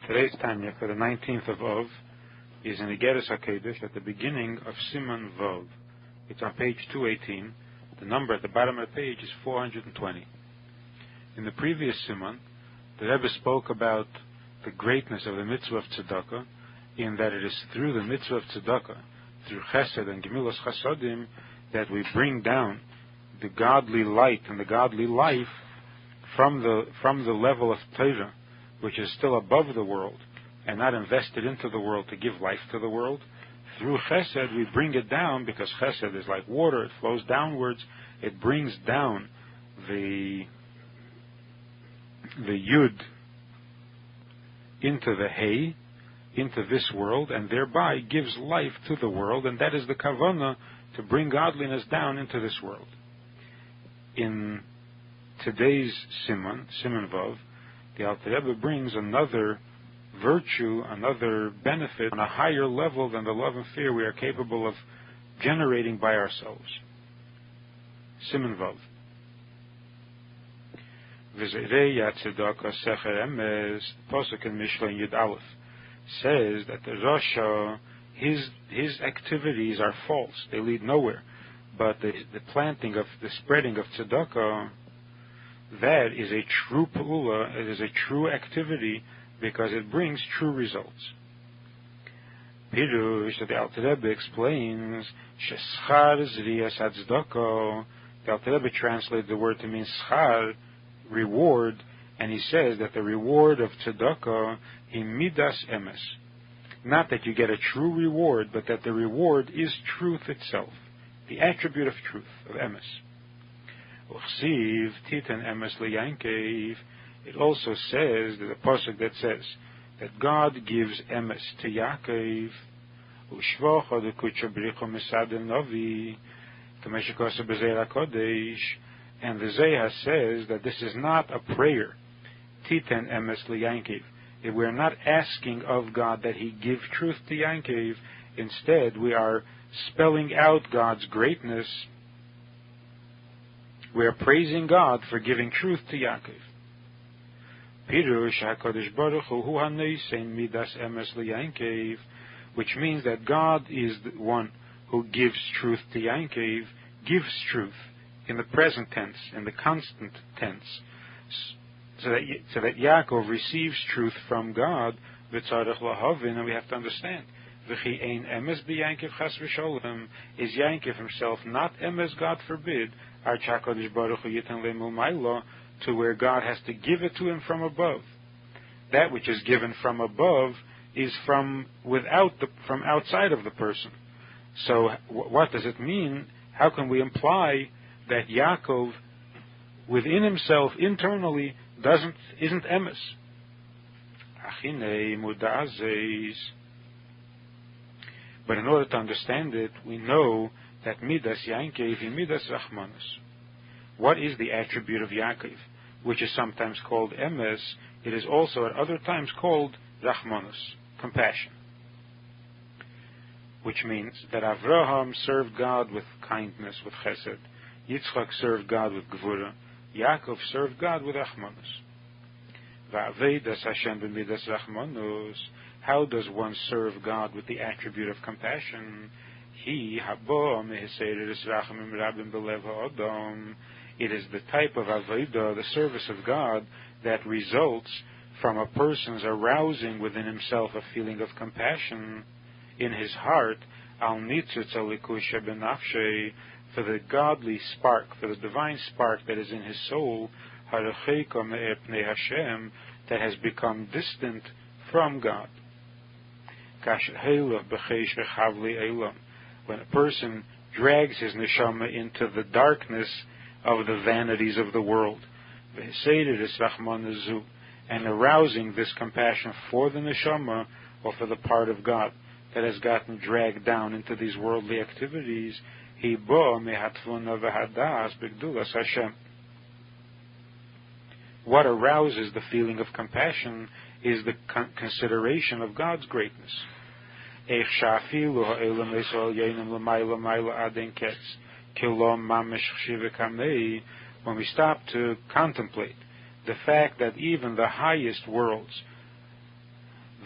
Today's Tanya for the 19th of Av is in the Geras HaKodesh at the beginning of Siman Vav. It's on page 218. The number at the bottom of the page is 420. In the previous Siman, the Rebbe spoke about the greatness of the mitzvah of tzedakah, in that it is through the mitzvah of tzedakah, through chesed and gemilas chasodim, that we bring down the godly light and the godly life from the level of Torah, which is still above the world and not invested into the world to give life to the world. Through chesed, we bring it down, because chesed is like water, it flows downwards. It brings down the yud into the hay, into this world, and thereby gives life to the world, and that is the kavanah, to bring godliness down into this world. In today's Siman Vav, the Alter Rebbe brings another virtue, another benefit on a higher level than the love and fear we are capable of generating by ourselves. Siman Vav. V'zerei yatzedakah secher emes, Pasuk in Mishlei Yud Aleph, says that the Rasha, his activities are false, they lead nowhere. But the planting of, the spreading of tzedakah, that is a true pa'ula, it is a true activity, because it brings true results. Pirush, that the Alter Rebbe explains, sheschar zriyas tzedakah. The Alter Rebbe translated the word to mean schar, reward, and he says that the reward of tzedakah is midas emes. Not that you get a true reward, but that the reward is truth itself, the attribute of truth, of emes. Uchsiv titan emes liyankev. It also says, there's a pasuk that says that God gives emes to Yaakov. Ushvocha dekucha bricho misadin novi kameshikosa b'zeir hakodesh. And the Zayah says that this is not a prayer. Titan emes liyankev. We're not asking of God that He give truth to Yaakov. Instead, we are spelling out God's greatness. We are praising God for giving truth to Yaakov. Pirush HaKadosh Baruch Hu haneisen midas emes liYaakov, which means that God is the one who gives truth to Yaakov, gives truth in the present tense, in the constant tense, so that Yaakov receives truth from God. And we have to understand, is Yaakov himself not emes, God forbid, to where God has to give it to him from above. That which is given from above is from outside of the person. So what does it mean? How can we imply that Yaakov within himself internally isn't emes? But in order to understand it, we know that midas Yaakov is midas rachmanus. What is the attribute of Yaakov, which is sometimes called emes? It is also at other times called rachmanus, compassion. Which means that Avraham served God with kindness, with chesed. Yitzchak served God with gvura. Yaakov served God with rachmanus. Va'avedas Hashem b'midas rachmanus. How does one serve God with the attribute of compassion? He habo mehiseres rachamim rabim belev ha'odam. It is the type of avodah, the service of God, that results from a person's arousing within himself a feeling of compassion in his heart, al nitzutz alikusha benafshei, for the godly spark, for the divine spark that is in his soul, haracheka me'epnei Hashem, that has become distant from God. When a person drags his neshama into the darkness of the vanities of the world, and arousing this compassion for the neshama, or for the part of God that has gotten dragged down into these worldly activities, what arouses the feeling of compassion is the consideration of God's greatness. When we stop to contemplate the fact that even the highest worlds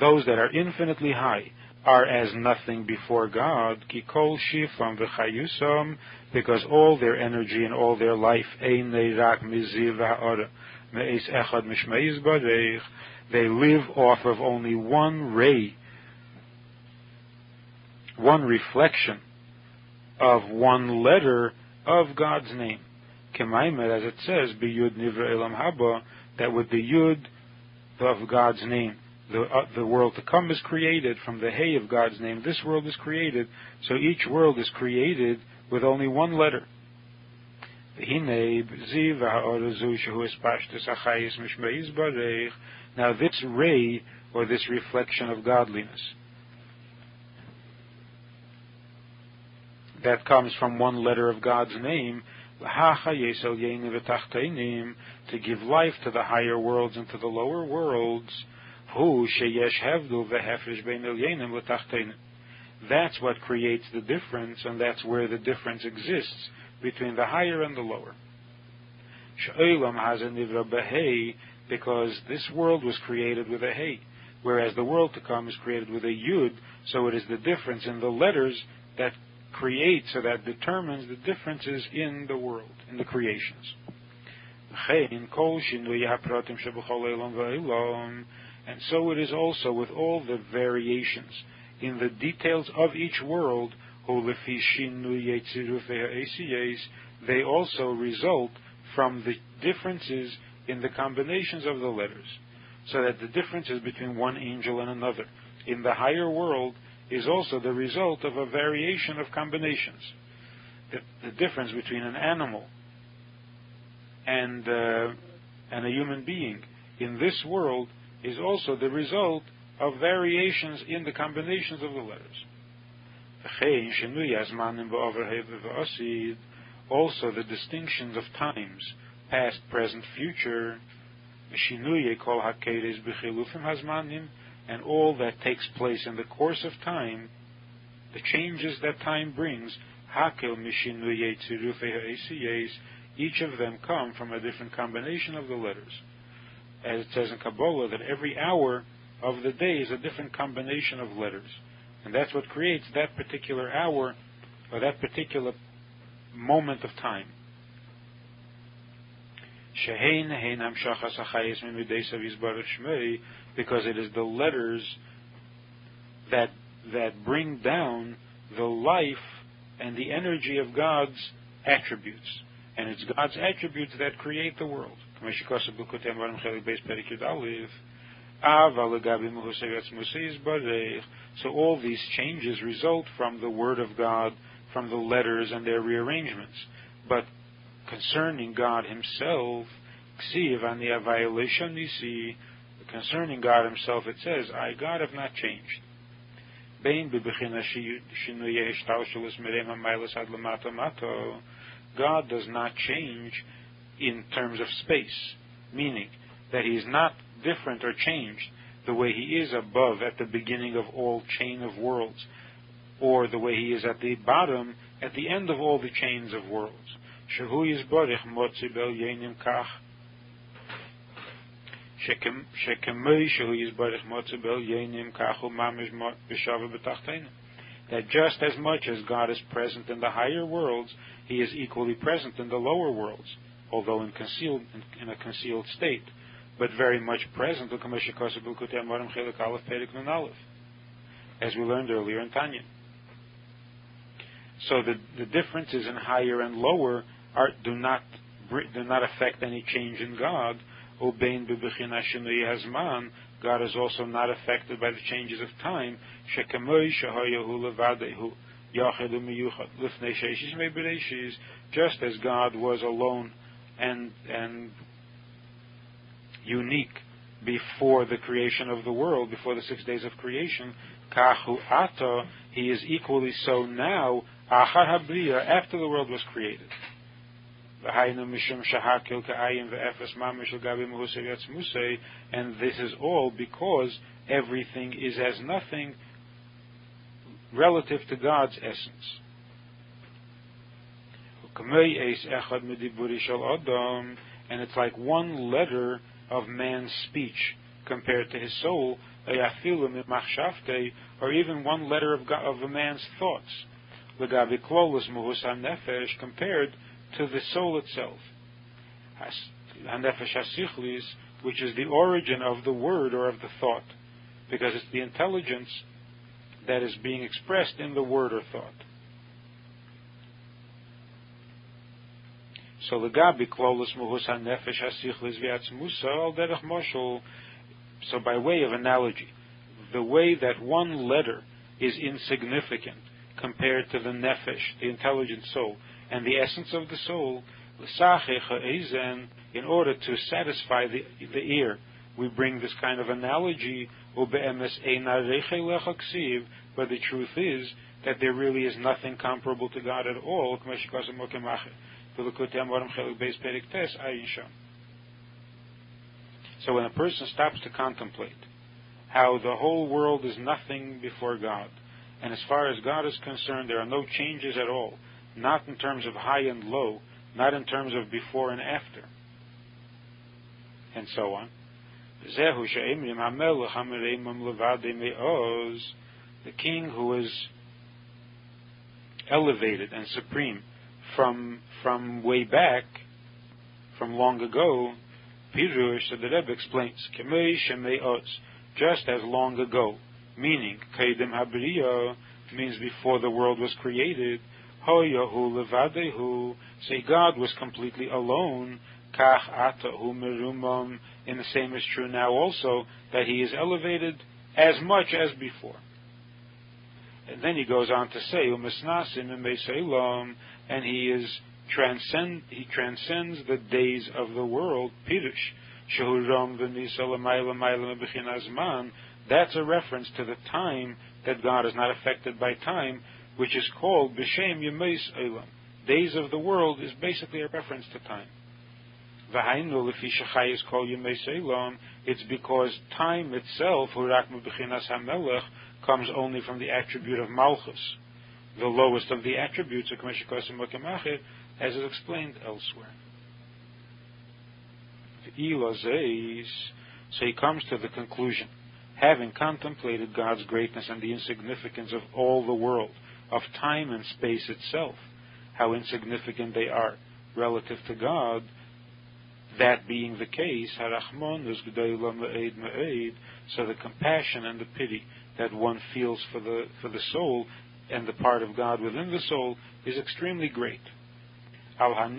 those that are infinitely high, are as nothing before God, ki kol shifam v'chayusam, because all their energy and all their life, einei rak miziv ha'ara, me'es echad mishmeiz bareich, they live off of only one ray, one reflection of one letter of God's name. Kemaimer, as it says, biyud nivra elam haba, that with the yud of God's name, the world to come is created. From the hey of God's name, this world is created. So each world is created with only one letter. Now this ray, or this reflection of godliness, that comes from one letter of God's name, to give life to the higher worlds and to the lower worlds, that's what creates the difference, and that's where the difference exists between the higher and the lower. Because this world was created with a hey, whereas the world to come is created with a yud, so it is the difference in the letters that creates, or that determines the differences in the world, in the creations. And so it is also with all the variations in the details of each world, they also result from the differences in the combinations of the letters. So that the differences between one angel and another in the higher world is also the result of a variation of combinations. The difference between an animal and a human being in this world is also the result of variations in the combinations of the letters. Also the distinctions of times, past, present, future, and all that takes place in the course of time, the changes that time brings, each of them come from a different combination of the letters. As it says in Kabbalah, that every hour of the day is a different combination of letters. And that's what creates that particular hour, or that particular moment of time. Because it is the letters that bring down the life and the energy of God's attributes. And it's God's attributes that create the world. So all these changes result from the Word of God, from the letters and their rearrangements. But concerning God Himself, concerning God Himself, it says, I, God, have not changed. God does not change in terms of space, meaning that He is not different or changed the way He is above at the beginning of all chain of worlds, or the way He is at the bottom at the end of all the chains of worlds. That just as much as God is present in the higher worlds, He is equally present in the lower worlds, although in a concealed state, but very much present, as we learned earlier in Tanya. So the differences in higher and lower do not affect any change in God. God is also not affected by the changes of time. Just as God was alone and unique before the creation of the world, before the 6 days of creation, He is equally so now, after the world was created. And this is all because everything is as nothing relative to God's essence. And it's like one letter of man's speech compared to his soul. or even one letter of a man's thoughts, compared to the soul itself, which is the origin of the word or of the thought, because it's the intelligence that is being expressed in the word or thought. So so by way of analogy, the way that one letter is insignificant compared to the nefesh, the intelligent soul, and the essence of the soul, in order to satisfy the ear, we bring this kind of analogy, but the truth is that there really is nothing comparable to God at all. So when a person stops to contemplate how the whole world is nothing before God, and as far as God is concerned, there are no changes at all, not in terms of high and low, not in terms of before and after, and so on. The king who is elevated and supreme from way back, from long ago, Pirush, the Rebbe explains, just as long ago, meaning Kaidem Habriya means before the world was created, Hoyahu Levadehu, say God was completely alone, Kach Atahu Merumam, and the same is true now also, that he is elevated as much as before. And then he goes on to say, and he transcends the days of the world, Pirush, that's a reference to the time that God is not affected by time, which is called B'Shem Yemeis Eilam. Days of the world is basically a reference to time. It's because time itself, comes only from the attribute of Malchus, the lowest of the attributes, as is explained elsewhere. So he comes to the conclusion, having contemplated God's greatness and the insignificance of all the world, of time and space itself, how insignificant they are relative to God, that being the case, so the compassion and the pity that one feels for the soul and the part of God within the soul is extremely great. The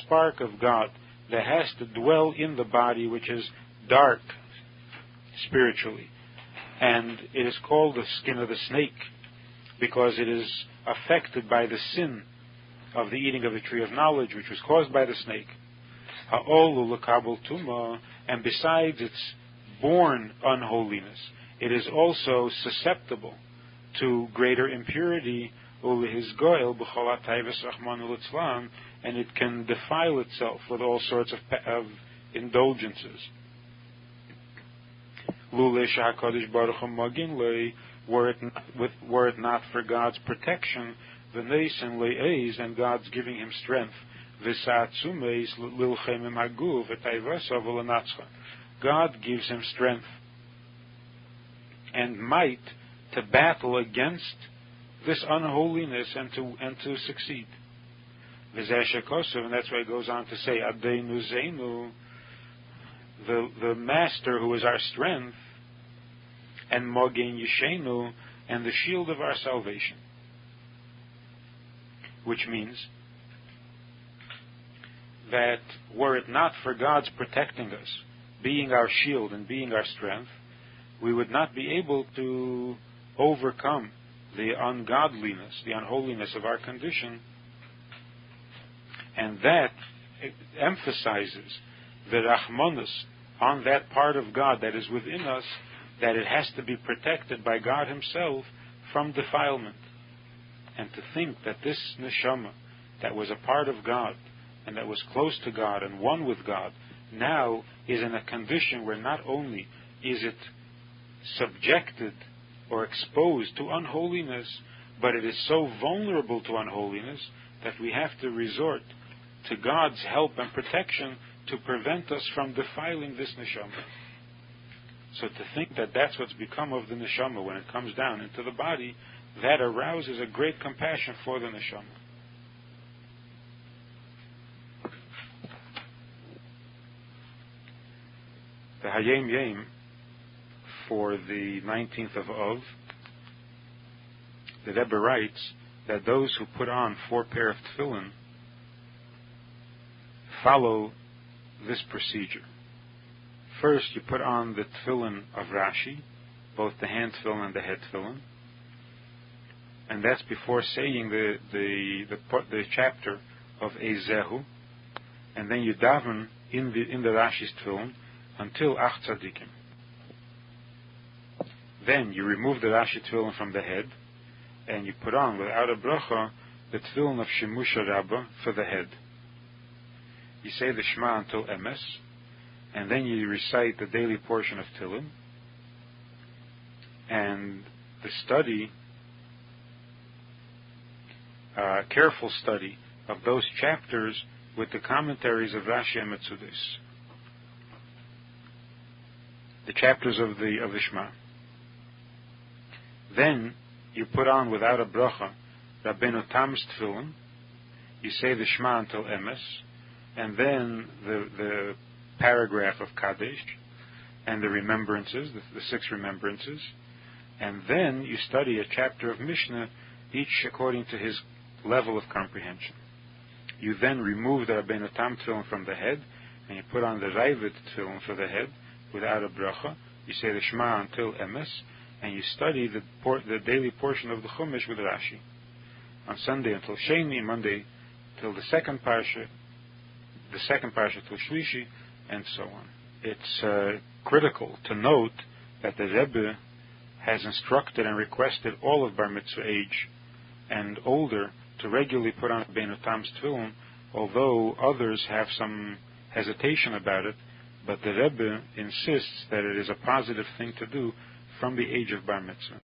spark of God that has to dwell in the body, which is dark spiritually, and it is called the skin of the snake because it is affected by the sin of the eating of the tree of knowledge, which was caused by the snake. And besides its born unholiness, it is also susceptible to greater impurity, and it can defile itself with all sorts of indulgences. Were it not for God's protection, and God's giving him strength, God gives him strength and might to battle against this unholiness and to succeed. And that's why it goes on to say, Adeinu Zeinu, the master who is our strength, and Mogen Yishenu, and the shield of our salvation. Which means that were it not for God's protecting us, being our shield and being our strength, we would not be able to overcome the ungodliness, the unholiness of our condition. And that emphasizes the Rahmanus on that part of God that is within us, that it has to be protected by God himself from defilement. And to think that this neshama that was a part of God and that was close to God and one with God now is in a condition where not only is it subjected or exposed to unholiness, but it is so vulnerable to unholiness that we have to resort to God's help and protection to prevent us from defiling this neshama. So to think that that's what's become of the neshama when it comes down into the body, that arouses a great compassion for the neshama. The Hayom Yom for the 19th of Av, the Rebbe writes that those who put on 4 pair of tefillin follow this procedure. First, you put on the tefillin of Rashi, both the hand tefillin and the head tefillin, and that's before saying the chapter of Ezehu, and then you daven in the Rashi's tefillin until Ach Tzadikim. Then you remove the Rashi tefillin from the head, and you put on, without a bracha, the tefillin of Shemusha Rabbah for the head. You say the Shema until Emes, and then you recite the daily portion of Tehillim, and the study, careful study of those chapters with the commentaries of Rashi and Metzudis, the chapters of the Shema. Then you put on, without a bracha, Rabbeinu Tam's tefillin. You say the Shema until Emes, and then the paragraph of Kaddish and the remembrances, the 6 remembrances, and then you study a chapter of Mishnah, each according to his level of comprehension. You then remove the Rabbeinu Tam tefillin from the head, and you put on the Ravid tefillin for the head without a bracha. You say the Shema until Emes, and you study the daily portion of the Chumash with Rashi. On Sunday until Sheni, Monday till the second parsha till Shlishi, and so on. It's critical to note that the Rebbe has instructed and requested all of Bar Mitzvah age and older to regularly put on Rabbeinu Tam's tefillin, although others have some hesitation about it, but the Rebbe insists that it is a positive thing to do from the age of Bar Mitzvah.